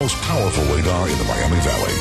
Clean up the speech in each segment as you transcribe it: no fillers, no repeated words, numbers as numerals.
Most powerful radar in the Miami Valley.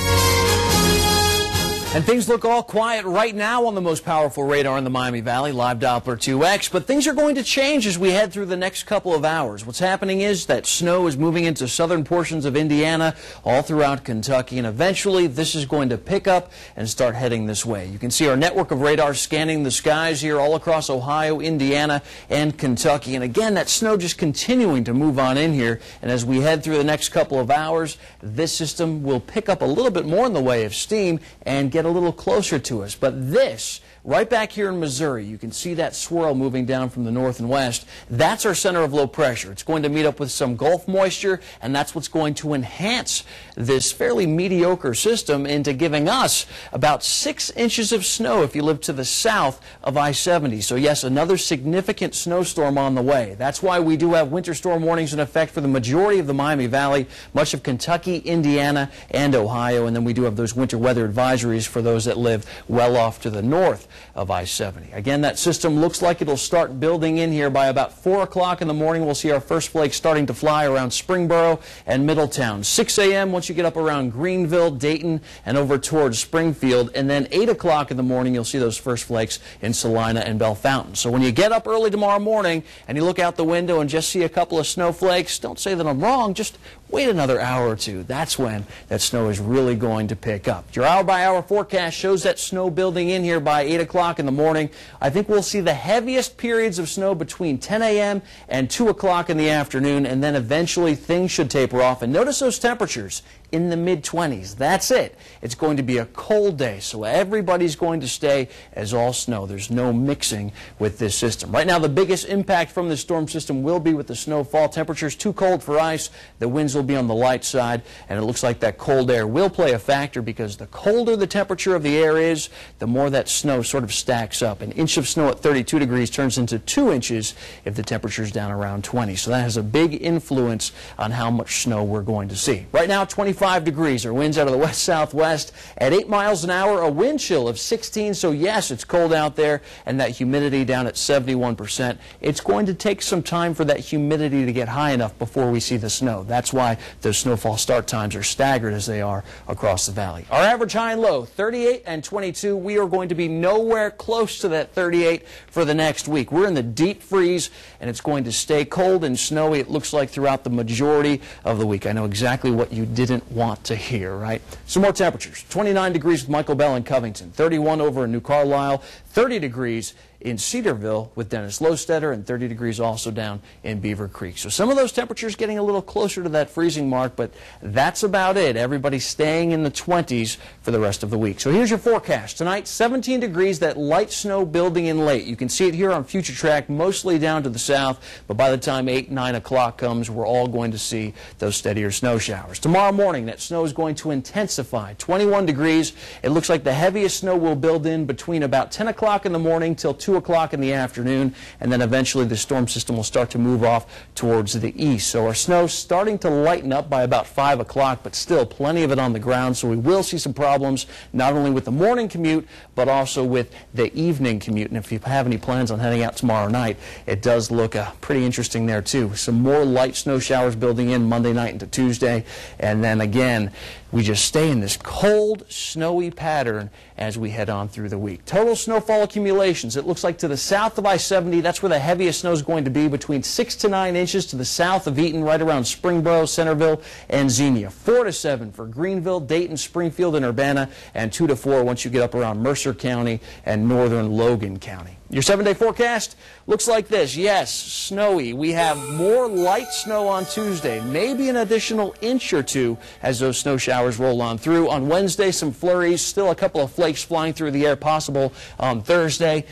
And things look all quiet right now on the most powerful radar in the Miami Valley, Live Doppler 2X, but things are going to change as we head through the next couple of hours. What's happening is that snow is moving into southern portions of Indiana, all throughout Kentucky, and eventually this is going to pick up and start heading this way. You can see our network of radars scanning the skies here all across Ohio, Indiana, and Kentucky. And again, that snow just continuing to move on in here, and as we head through the next couple of hours, this system will pick up a little bit more in the way of steam and get a little closer to us. But this, right back here in Missouri, you can see that swirl moving down from the north and west. That's our center of low pressure. It's going to meet up with some Gulf moisture, and that's what's going to enhance this fairly mediocre system into giving us about 6 inches of snow if you live to the south of I-70. So yes, another significant snowstorm on the way. That's why we do have winter storm warnings in effect for the majority of the Miami Valley, much of Kentucky, Indiana, and Ohio, and then we do have those winter weather advisories for those that live well off to the north of I-70. Again, that system looks like it'll start building in here by about 4 o'clock in the morning. We'll see our first flakes starting to fly around Springboro and Middletown. 6 a.m. once you get up around Greenville, Dayton, and over towards Springfield. And then 8 o'clock in the morning, you'll see those first flakes in Salina and Bellefontaine. So when you get up early tomorrow morning and you look out the window and just see a couple of snowflakes, don't say that I'm wrong, just wait another hour or two. That's when that snow is really going to pick up. Your hour-by-hour forecast shows that snow building in here by 8 o'clock in the morning. I think we'll see the heaviest periods of snow between 10 a.m. and 2 o'clock in the afternoon, and then eventually things should taper off. And notice those temperatures in the mid-20s. That's it. It's going to be a cold day, so everybody's going to stay as all snow. There's no mixing with this system. Right now, the biggest impact from this storm system will be with the snowfall. Temperatures too cold for ice. The winds will be on the light side, and it looks like that cold air will play a factor because the colder the temperature of the air is, the more that snow sort of stacks up. An inch of snow at 32 degrees turns into 2 inches if the temperature's down around 20. So that has a big influence on how much snow we're going to see. Right now, 25 degrees. Our winds out of the west-southwest at 8 miles an hour, a wind chill of 16. So yes, it's cold out there, and that humidity down at 71%. It's going to take some time for that humidity to get high enough before we see the snow. That's why those snowfall start times are staggered as they are across the valley. Our average high and low, 38 and 22. We are going to be nowhere close to that 38 for the next week. We're in the deep freeze, and it's going to stay cold and snowy, it looks like, throughout the majority of the week. I know exactly what you didn't want to hear, right? Some more temperatures. 29 degrees with Michael Bell in Covington, 31 over in New Carlisle, 30 degrees in Cedarville with Dennis Lowstetter, and 30 degrees also down in Beaver Creek. So some of those temperatures getting a little closer to that freezing mark, but that's about it. Everybody's staying in the 20s for the rest of the week. So here's your forecast. Tonight, 17 degrees, that light snow building in late. You can see it here on Future Track, mostly down to the south, but by the time 8, 9 o'clock comes, we're all going to see those steadier snow showers. Tomorrow morning, that snow is going to intensify. 21 degrees. It looks like the heaviest snow will build in between about 10 o'clock in the morning till 2 o'clock in the afternoon, and then eventually the storm system will start to move off towards the east. So our snow starting to lighten up by about 5 o'clock, but still plenty of it on the ground, so we will see some problems not only with the morning commute, but also with the evening commute. And if you have any plans on heading out tomorrow night, it does look pretty interesting there too. Some more light snow showers building in Monday night into Tuesday, and then again, we just stay in this cold, snowy pattern as we head on through the week. Total snowfall accumulations, it looks like to the south of I-70, that's where the heaviest snow is going to be, between 6 to 9 inches to the south of Eaton, right around Springboro, Centerville, and Xenia. 4 to 7 for Greenville, Dayton, Springfield, and Urbana, and 2 to 4 once you get up around Mercer County and northern Logan County. Your 7-day forecast looks like this. Yes, snowy. We have more light snow on Tuesday, maybe an additional inch or two as those snow showers roll on through. On Wednesday, some flurries, still a couple of flakes flying through the air possible on Thursday.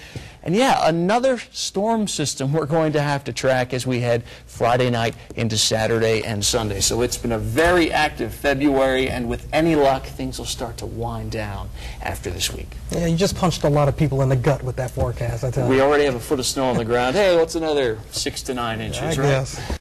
And yeah, another storm system we're going to have to track as we head Friday night into Saturday and Sunday. So it's been a very active February, and with any luck, things will start to wind down after this week. Yeah, you just punched a lot of people in the gut with that forecast, I tell you. We already have a foot of snow on the ground. Hey, what's another 6 to 9 inches, I right? guess.